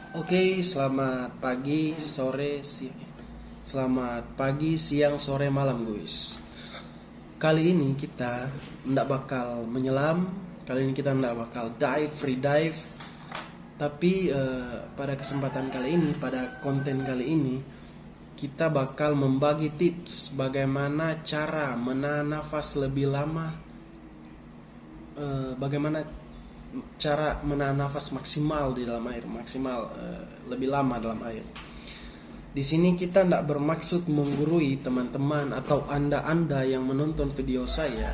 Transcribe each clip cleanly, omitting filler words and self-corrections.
Oke, selamat pagi, siang, sore, malam, guys. Kali ini kita nggak bakal menyelam, kali ini kita nggak bakal free dive, tapi pada kesempatan kali ini, pada konten kali ini, kita bakal membagi tips bagaimana cara menahan nafas lebih lama, bagaimana cara menahan nafas maksimal di dalam air, lebih lama dalam air. Di sini kita tidak bermaksud menggurui teman-teman atau anda yang menonton video saya,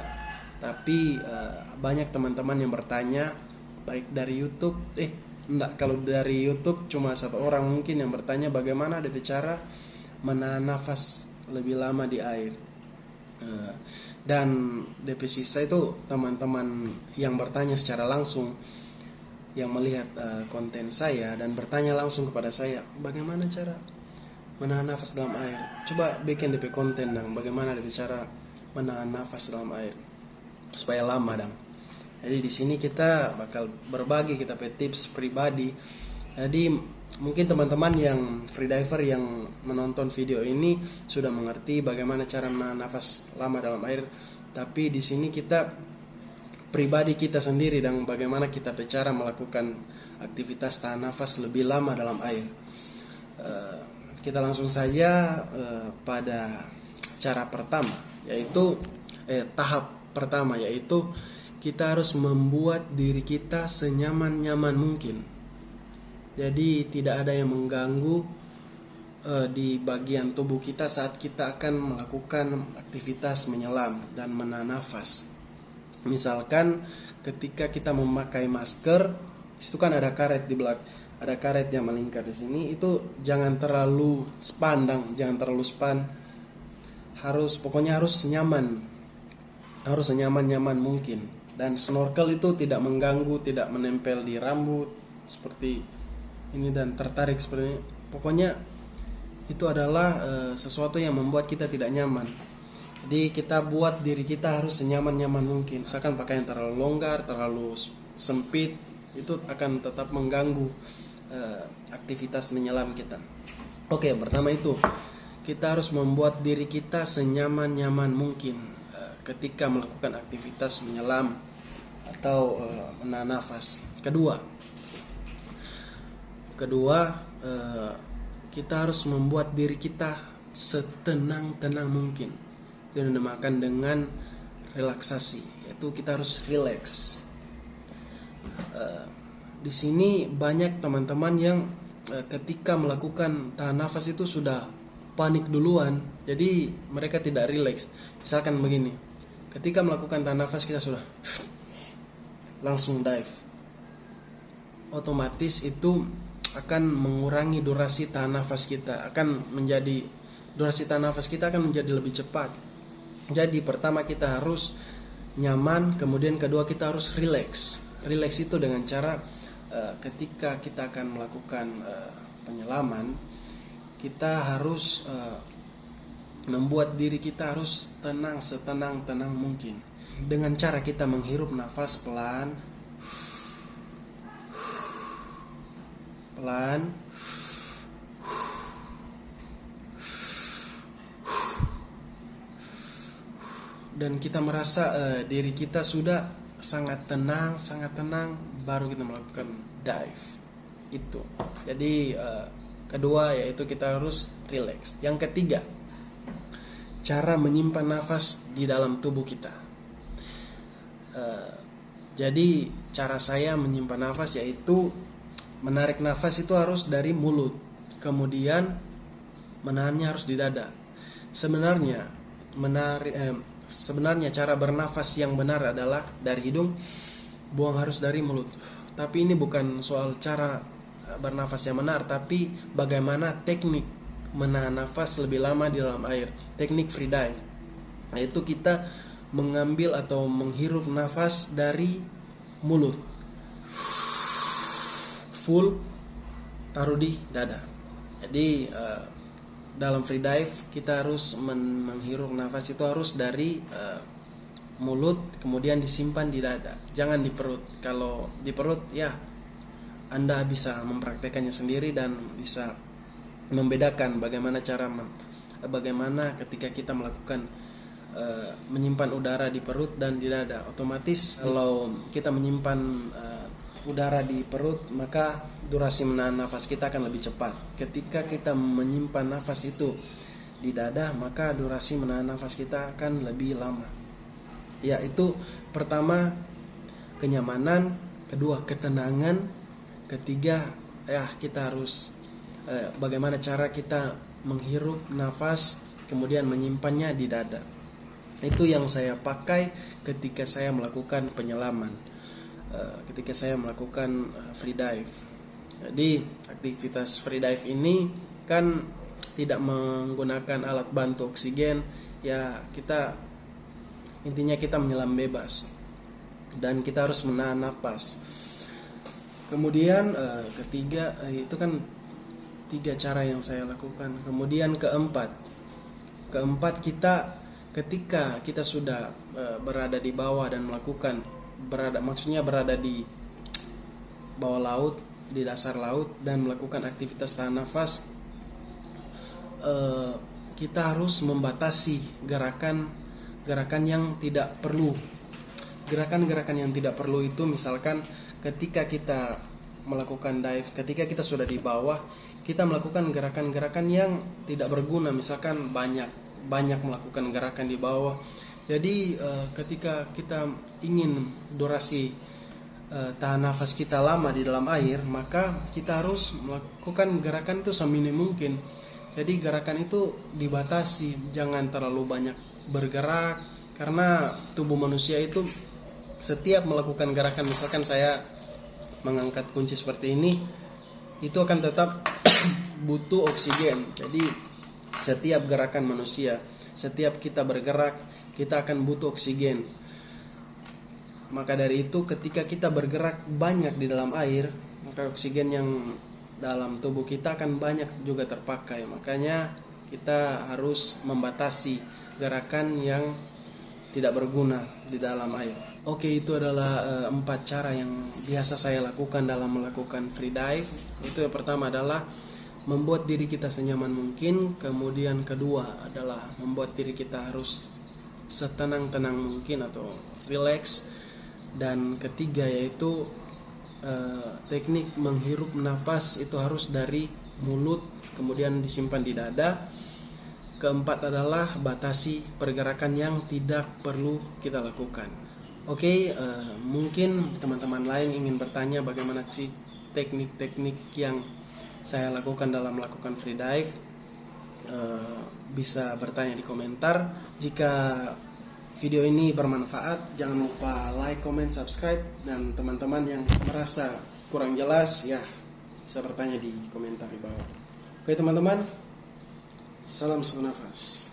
tapi banyak teman-teman yang bertanya, baik dari YouTube, kalau dari YouTube cuma satu orang mungkin yang bertanya bagaimana ada cara menahan nafas lebih lama di air. Dan DP sisa itu teman-teman yang bertanya secara langsung, yang melihat konten saya dan bertanya langsung kepada saya, bagaimana cara menahan nafas dalam air. Coba bikin DP konten dong, bagaimana DP cara menahan nafas dalam air supaya lama dong. Jadi di sini kita bakal berbagi kita tips pribadi. Jadi mungkin teman-teman yang freediver yang menonton video ini sudah mengerti bagaimana cara menahan nafas lama dalam air. Tapi di sini kita pribadi kita sendiri dan bagaimana kita cara melakukan aktivitas tahan nafas lebih lama dalam air. Kita langsung saja pada cara pertama, yaitu tahap pertama, yaitu kita harus membuat diri kita senyaman-nyaman mungkin. Jadi tidak ada yang mengganggu di bagian tubuh kita saat kita akan melakukan aktivitas menyelam dan menahan nafas. Misalkan ketika kita memakai masker, itu kan ada karet di belakang, ada karet yang melingkar di sini. Itu jangan terlalu span, pokoknya harus nyaman, harus senyaman-nyaman mungkin. Dan snorkel itu tidak mengganggu, tidak menempel di rambut seperti ini dan tertarik seperti ini. Pokoknya itu adalah sesuatu yang membuat kita tidak nyaman. Jadi kita buat diri kita harus senyaman-nyaman mungkin. Misalkan pakaian terlalu longgar, terlalu sempit, itu akan tetap mengganggu aktivitas menyelam kita. Oke, pertama itu kita harus membuat diri kita senyaman-nyaman mungkin ketika melakukan aktivitas menyelam atau menahan nafas. Kedua, kita harus membuat diri kita setenang-tenang mungkin. Itu dinamakan dengan relaksasi, yaitu kita harus relax. Di sini banyak teman-teman yang ketika melakukan tahan nafas itu sudah panik duluan, jadi mereka tidak relax. Misalkan begini, ketika melakukan tahan nafas kita sudah langsung dive, otomatis itu akan mengurangi durasi tahan nafas kita, durasi tahan nafas kita akan menjadi lebih cepat. Jadi pertama kita harus nyaman, kemudian kedua kita harus relax. Relax itu dengan cara ketika kita akan melakukan penyelaman, kita harus membuat diri kita harus tenang, setenang-tenang mungkin. Dengan cara kita menghirup nafas pelan, dan kita merasa diri kita sudah sangat tenang, baru kita melakukan dive itu. Jadi kedua yaitu kita harus relax. Yang ketiga, cara menyimpan nafas di dalam tubuh kita. Jadi cara saya menyimpan nafas yaitu menarik nafas itu harus dari mulut, kemudian menahannya harus di dada. Sebenarnya cara bernafas yang benar adalah dari hidung, buang harus dari mulut. Tapi ini bukan soal cara bernafas yang benar, tapi bagaimana teknik menahan nafas lebih lama di dalam air, teknik free dive. Yaitu kita mengambil atau menghirup nafas dari mulut, full, taruh di dada. Jadi dalam free dive kita harus menghirup nafas itu harus dari mulut, kemudian disimpan di dada, jangan di perut. Kalau di perut ya Anda bisa mempraktekannya sendiri dan bisa membedakan bagaimana ketika kita melakukan menyimpan udara di perut dan di dada. Otomatis kalau kita menyimpan udara di perut, maka durasi menahan nafas kita akan lebih cepat. Ketika kita menyimpan nafas itu di dada, maka durasi menahan nafas kita akan lebih lama. Ya, itu pertama kenyamanan, kedua ketenangan, ketiga kita harus bagaimana cara kita menghirup nafas kemudian menyimpannya di dada. Itu yang saya pakai ketika saya melakukan penyelaman, ketika saya melakukan free dive. Jadi aktivitas free dive ini kan tidak menggunakan alat bantu oksigen, ya intinya kita menyelam bebas dan kita harus menahan nafas. Kemudian ketiga itu kan 3 cara yang saya lakukan. Kemudian keempat kita ketika kita sudah berada di bawah dan berada di bawah laut, di dasar laut dan melakukan aktivitas tahan nafas, kita harus membatasi gerakan yang tidak perlu. Gerakan-gerakan yang tidak perlu itu misalkan ketika kita melakukan dive, ketika kita sudah di bawah, kita melakukan gerakan-gerakan yang tidak berguna, misalkan banyak melakukan gerakan di bawah. Jadi ketika kita ingin durasi tahan nafas kita lama di dalam air, maka kita harus melakukan gerakan itu seminim mungkin. Jadi gerakan itu dibatasi, jangan terlalu banyak bergerak, karena tubuh manusia itu setiap melakukan gerakan, misalkan saya mengangkat kunci seperti ini, itu akan tetap butuh oksigen. Jadi setiap gerakan manusia, setiap kita bergerak, kita akan butuh oksigen. Maka dari itu ketika kita bergerak banyak di dalam air, maka oksigen yang dalam tubuh kita akan banyak juga terpakai. Makanya kita harus membatasi gerakan yang tidak berguna di dalam air. Oke, itu adalah 4 cara yang biasa saya lakukan dalam melakukan free dive. Itu yang pertama adalah membuat diri kita senyaman mungkin. Kemudian kedua adalah membuat diri kita harus setenang-tenang mungkin atau relax. Dan ketiga yaitu teknik menghirup nafas itu harus dari mulut kemudian disimpan di dada. Keempat adalah batasi pergerakan yang tidak perlu kita lakukan. Oke, mungkin teman-teman lain ingin bertanya bagaimana sih teknik-teknik yang saya lakukan dalam melakukan free dive. Bisa bertanya di komentar. Jika video ini bermanfaat, jangan lupa like, comment, subscribe. Dan teman-teman yang merasa kurang jelas, ya bisa bertanya di komentar di bawah. Oke teman-teman, salam satu nafas.